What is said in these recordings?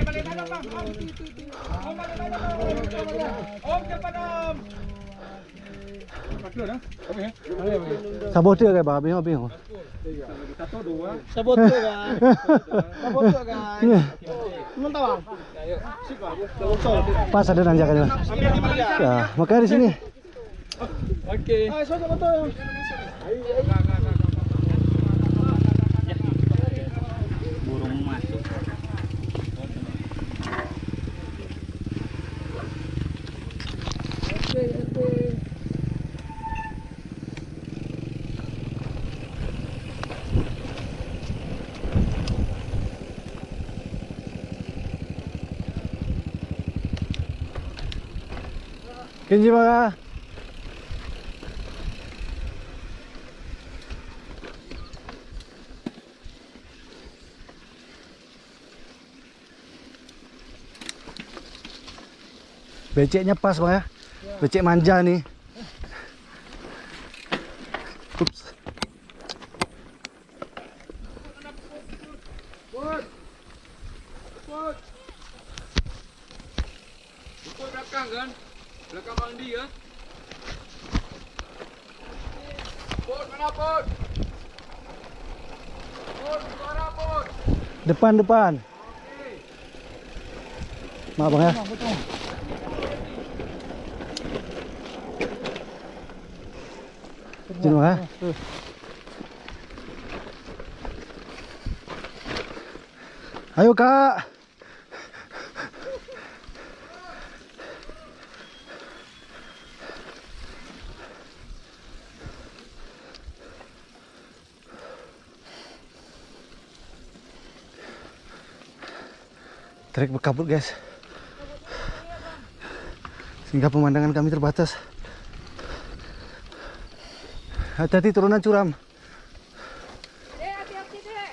Balik aja bang. Om balik aja bang. Om cepat om. Saboteur kayak babi bingung. Satu dua. Saboteur kan. Saboteur kan. Mantap bang. Pas ada nanjakan. Ya, makanya di sini. Oke. Ayo saboteur. Burung masuk. Kenji baka. Beceknya pas bang ya. Becek manja nih. Ups. Ikut belakang kan? Belakang mandi ya. Pot mana pot? Pot suara pot. Depan. Maaf bang ya. Sini bang ya. Ayo kak. Trek berkabut guys, sehingga pemandangan kami terbatas. Hati-hati turunan curam. Hati-hati dek.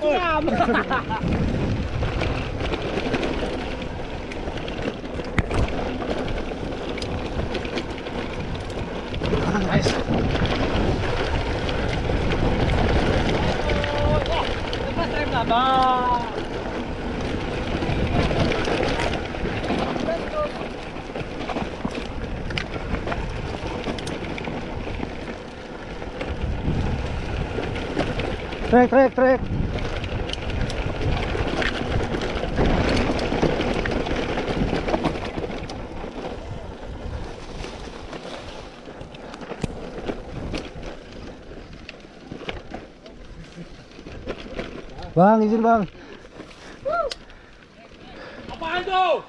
Curam. Nice. Lepas rem lah bang. Trek. Bang, izin bang. Apaan tuh?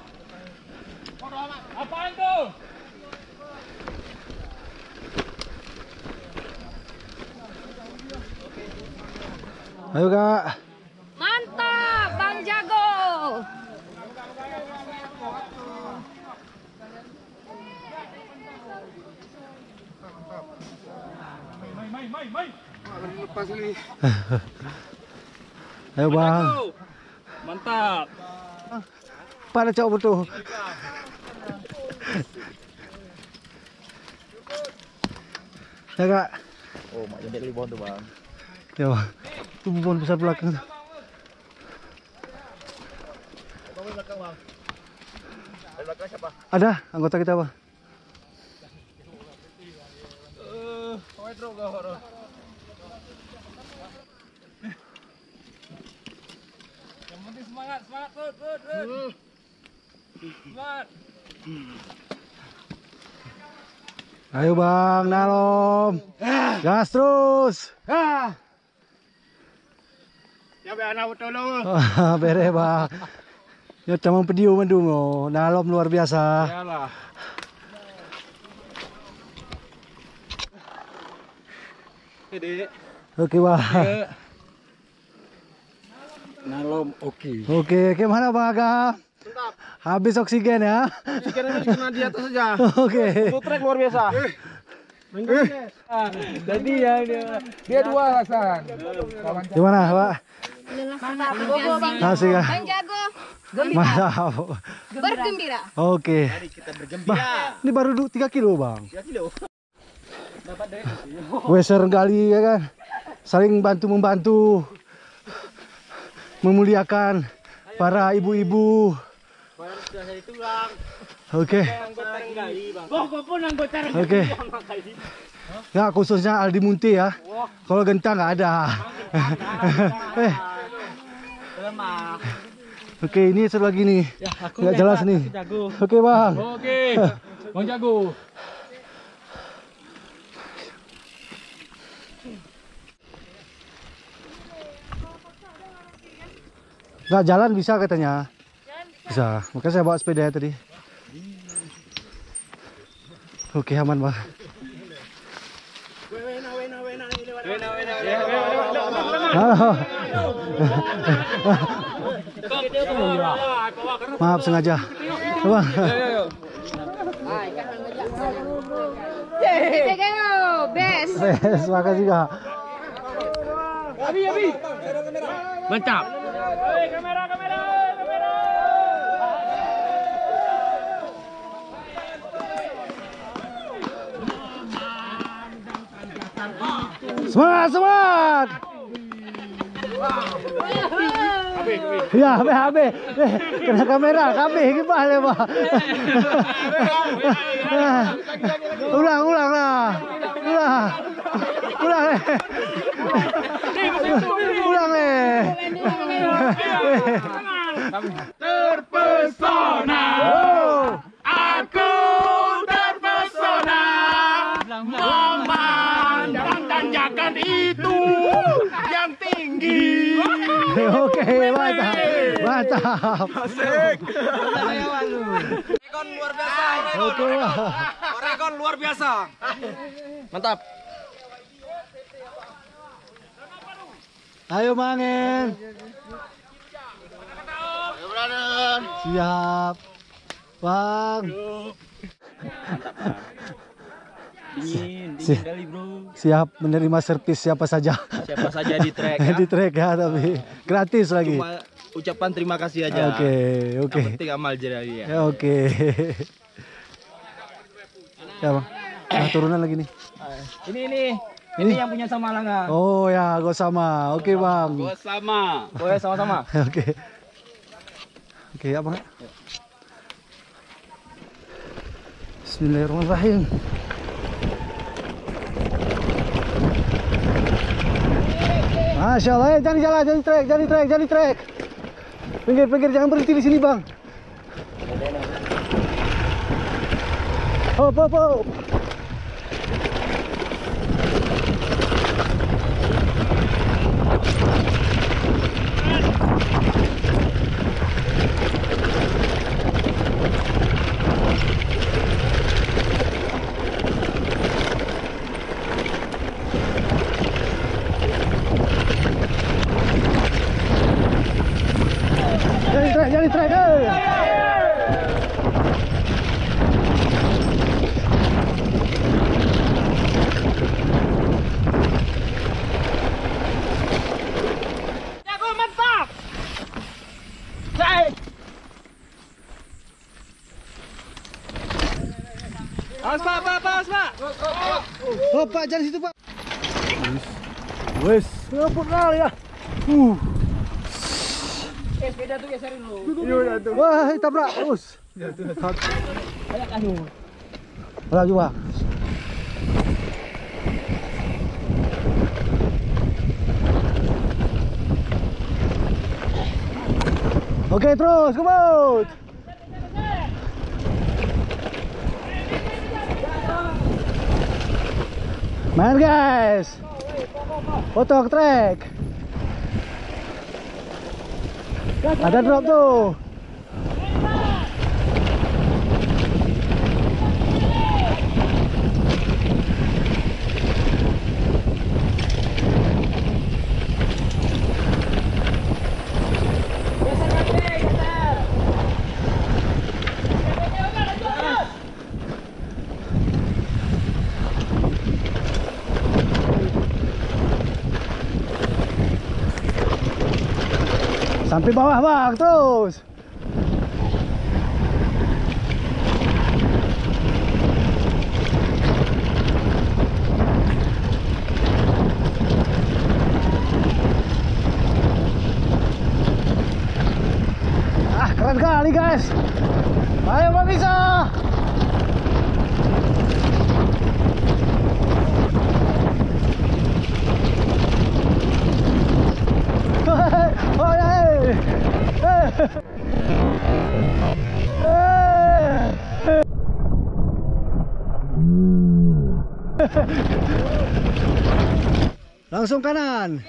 Apaan tuh? Ayo kak. Mantap, Bang Jago. Mai. Lepas ini. Ayo bang. Mantap. Pada cowok betul. Ya kak. Oh, mak jendek libon tuh bang. Ya bang. Itu pohon besar belakang. Kamu belakang bang. Di belakang siapa? Ada anggota kita bang. Yang penting semangat, Bud. Semangat. Ayo bang, nalom. Gas terus. Ya be anak betul lo. Bere bang. Ya camang pediu mendungo. Nalom luar biasa. Yalah. Dek. Oke bang. Nalom oke. Oke, gimana bang Agam? Mantap. Habis oksigen ya? Oksigen ini kena di atas saja. Oke. Itu trek luar biasa. Jadi ya dia dua Hasan. Gimana, Pak? Asik ya. Bang Jago, gembira. Mantap. Bergembira. Oke. Mari kita bergembira. Ini baru 3 kilo, Bang. 3 kilo. Weser kali ya kan. Saling bantu-membantu. Memuliakan para ibu-ibu. Oke. Oke. Ya khususnya Aldi Munti ya. Kalau gentang nggak ada. Oke, ini seru lagi nih. Nggak jelas nih. Oke, Bang. Oke. Bang Jago. Nggak jalan bisa katanya. Bisa. Makanya saya bawa sepeda tadi. Oke, aman, Bang. Maaf sengaja. Bang. Best. Yes, makasih Kak. Abi. Mantap. Kamera. Semangat. Ya, habe. Kena kamera, KB gimana, Pak? Ulang lah. Ulang nih. Terpesona. Aku terpesona. Memandang tanjakan itu yang tinggi. Oke, mantap. Oregon luar biasa. Oke, Pak. Oregon luar biasa. Mantap. Ayo Mangen. Ayo, brother. Siap. Bang. Dingin Si- kali bro. Siap menerima servis siapa saja. Siapa saja di track ya. Di trek ya, tapi gratis lagi. Cuma ucapan terima kasih aja. Oke. Yang penting amal jadi ya. Ya, oke. Ya, Bang. Nah, turunan lagi nih. Ini yang punya sama Langa. Oh ya, gue sama. Oke, Bang. Sama. Boleh sama-sama. Oke. Oke, ya, Bang. Bismillahirrahmanirrahim. Masya Allah, jadi trek. Pinggir, jangan berhenti di sini, Bang. Hop. Jadi trek. Jago mantap. Awas Pak. Oh, Pak, jangan situ, Pak. Wes, ngapa kali ya? Sepeda tuh geserin lu. Wah, tabrak terus. Ulang juga. Oke, terus kebut. Main guys. Foto trek. Ada drop tuh. Sampai bawah bang, terus. Keren kali guys. Ayo Bang bisa. Langsung kanan.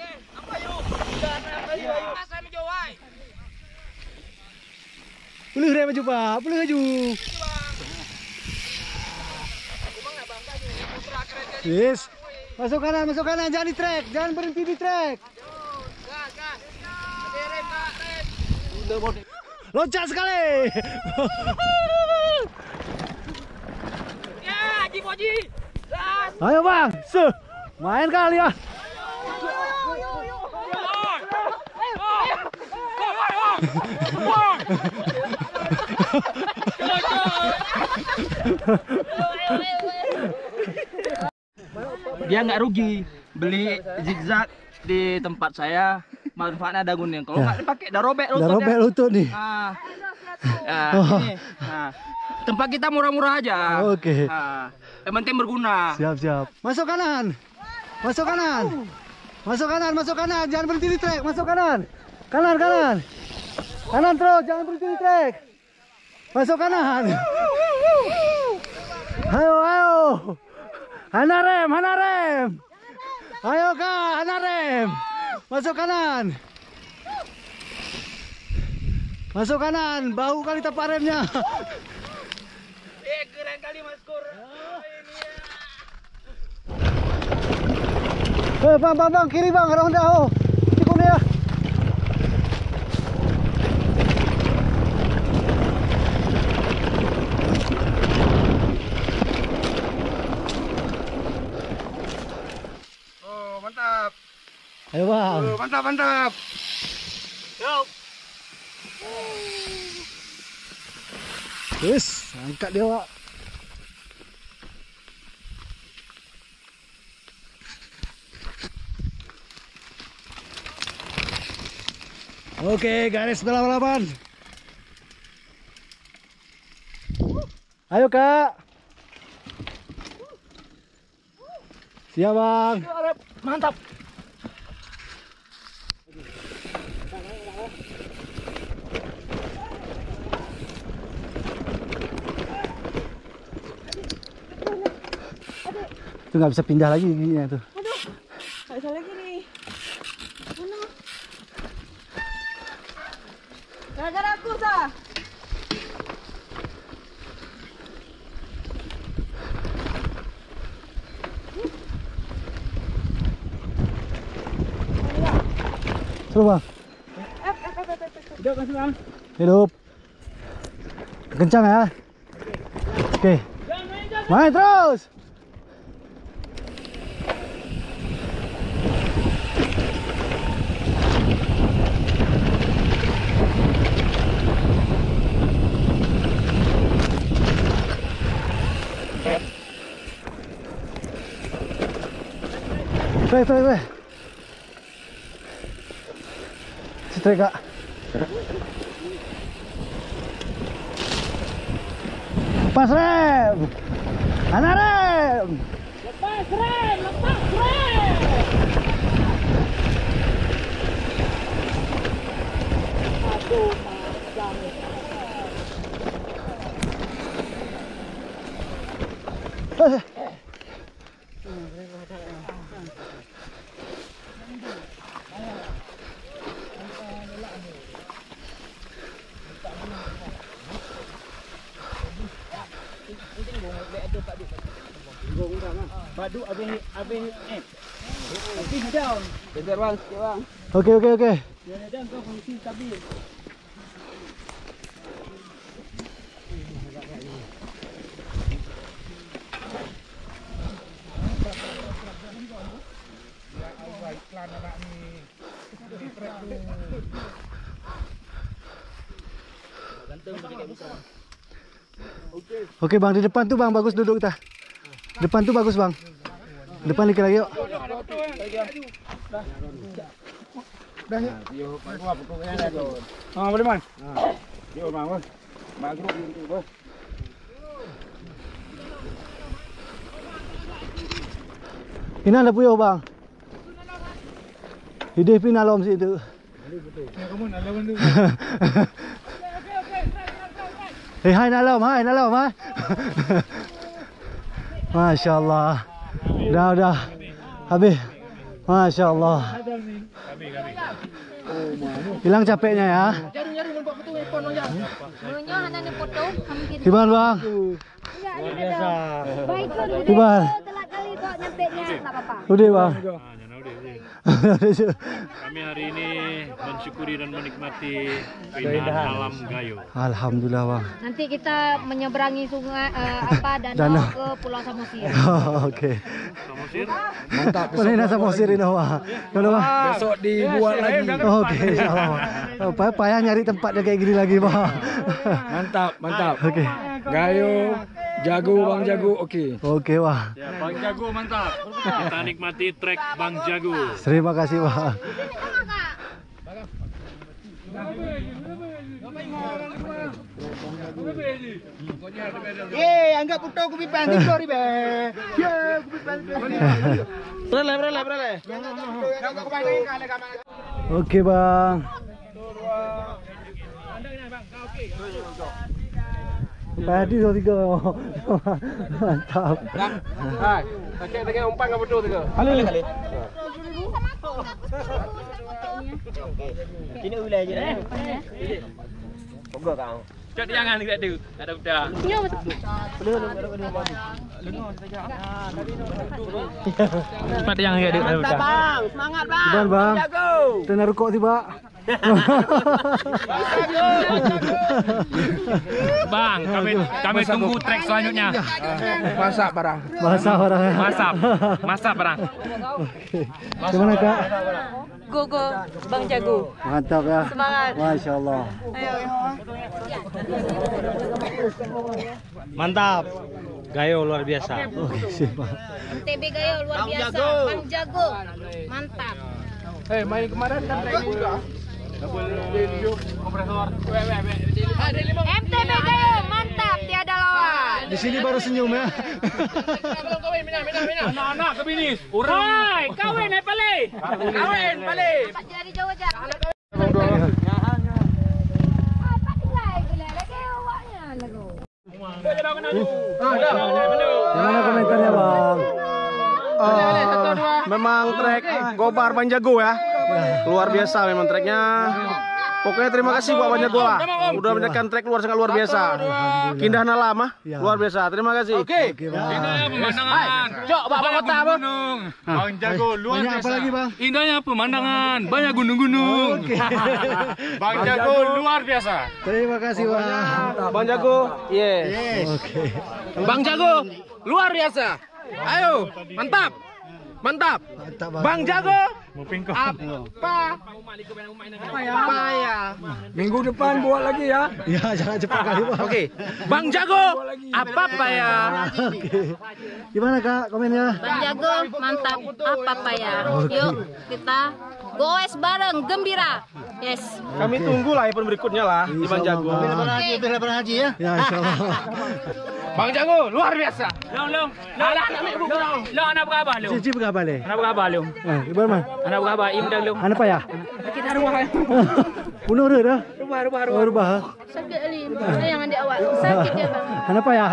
Boleh rem maju Pak, boleh maju. Yes. Masuk kanan, jangan di trek, jangan berhenti di trek. Loncat sekali. Ya, Haji Moji. Ayo Bang, main kali ya. Dia nggak rugi beli zigzag di tempat saya, manfaatnya ada gunanya. Kalau nggak dipakai, dah robek lutut. Udah robek lutut nih. Ini. Tempat kita murah-murah aja. Oke. Yang penting berguna. Siap. Masuk kanan. Jangan berhenti di trek. Masuk kanan. Kanan terus, jangan berhenti di trek. Masuk kanan. Ayo. Hana rem. Ayo Kak, hana rem. Masuk kanan. Bau kali tapak remnya. Keren kali Mas Kur. Bang, kiri bang, ada Honda. Oh, tikung dia. Oh, mantap. Ayo bang. Oh, mantap. Yo. Yes, angkat dia Pak. Oke, garis balapan. Ayo Kak. Siap Bang. Mantap. Itu nggak bisa pindah lagi giginya tuh. Aduh, nggak bisa lagi nih. Mana? Gara-gara aku sah. Seru Bang. Udah kasih Bang. Hidup. Kencang ya. Oke. Main terus. Trek. Trek Kak. Lepas rem. Ana rem. Lepas rem. Aduh, Badu abis down. Beber Bang, Bang. Oke. Dia down kau fungsi stabil. Oke bang, di depan tuh bang, bagus duduk kita. Depan tuh bagus bang. Depan dikit lagi yuk. Boleh man. Yuk bang, bos. Bang grup gitu bos. Ini ada puyuh bang. Hidup pinalom situ. Kamu nak lawan tu. Hai nalom, hai. Masya Allah. Udah. Habis. Masya Allah. Hilang capeknya ya. Gimana bang? Gimana? Udah bang. Kami hari ini mensyukuri dan menikmati keindahan alam Gayo. Alhamdulillah bang. Nanti kita menyeberangi sungai danau ke Pulau Samosir. Oke. Samosir. Mantap. Mana Samosir ini bang? Kalau bang. Besok dibuat lagi. Oke, insyaallah. Payah nyari tempatnya kayak gini lagi bang. Mantap. Oke. Gayo, jago bang jago, oke. Oke bang. Ya, Bang Jago mantap. Kita nikmati trek Bang Jago. Terima kasih bang. Anggap puto kupi pantik kori be. Berele. Oke bang. Tadi so tiga. Mantap. Hai. Pakai umpan ke puto tiga. Kali. Ini wilayah je. Boga kau. Cak jangan dekat tu. Ada budak. Cepat yang dekat tu. Ada budak. Bang, semangat bang. Gimana bang? Jago. Kita nak rukuk tiba. Bang, kami tunggu trek selanjutnya. Masak barang. Bahasa orangnya. Masak barang. Gimana kak? Go Bang Jago. Mantap ya. Semangat. Masya Allah. Mantap. Gayo luar biasa. Oke siap. MTB Gayo luar biasa. Bang Jago. Mantap. Main kemarin kan training juga. MTB Gayo mantap tiada lawan. Di sini baru senyum ya. Anak-anak ke binis. Urai, kawin pale. Pak jadi jauh aja. Gimana komentarnya bang? Memang trek Gobar Bang Jago ya. Luar biasa memang treknya. Pokoknya terima kasih buat Bang Jago lah. Udah menyaksikan trek sangat luar biasa. Keindahan alam luar biasa. Terima kasih. Oke. Indahnya pemandangan. Cok, bapak kota apa? Gunung. Bang Jago luar Banyak apa biasa. lagi bang? Indahnya pemandangan. Banyak gunung-gunung. Bang Jago luar biasa. Terima kasih bang. Bang Jago. Yes. Oke. Bang Jago, luar biasa. Ayo, mantap. Mantap Bang Jago. Apa ya? Minggu depan buat lagi ya. Ya jangan cepat kali bang. Oke. Bang Jago. Apa ya? Oke. Gimana kak komennya? Bang Jago mantap. Apa ya? Yuk kita goes bareng gembira. Yes. Kami tunggu lah event berikutnya lah di Bang Jago. Lebaran haji ya. Ya insyaallah. Bang Jago, luar biasa. Long. Long anak berapa long? Cici berapa le? Anak berapa long? Gimana man? Anak berapa? Im dah long. Anak apa ya? Kita rumah. Bunuh dia dah. Rumah. Rubah. Sakit Ali. Yang adik awak. Sakit dia bang. Anak apa ya?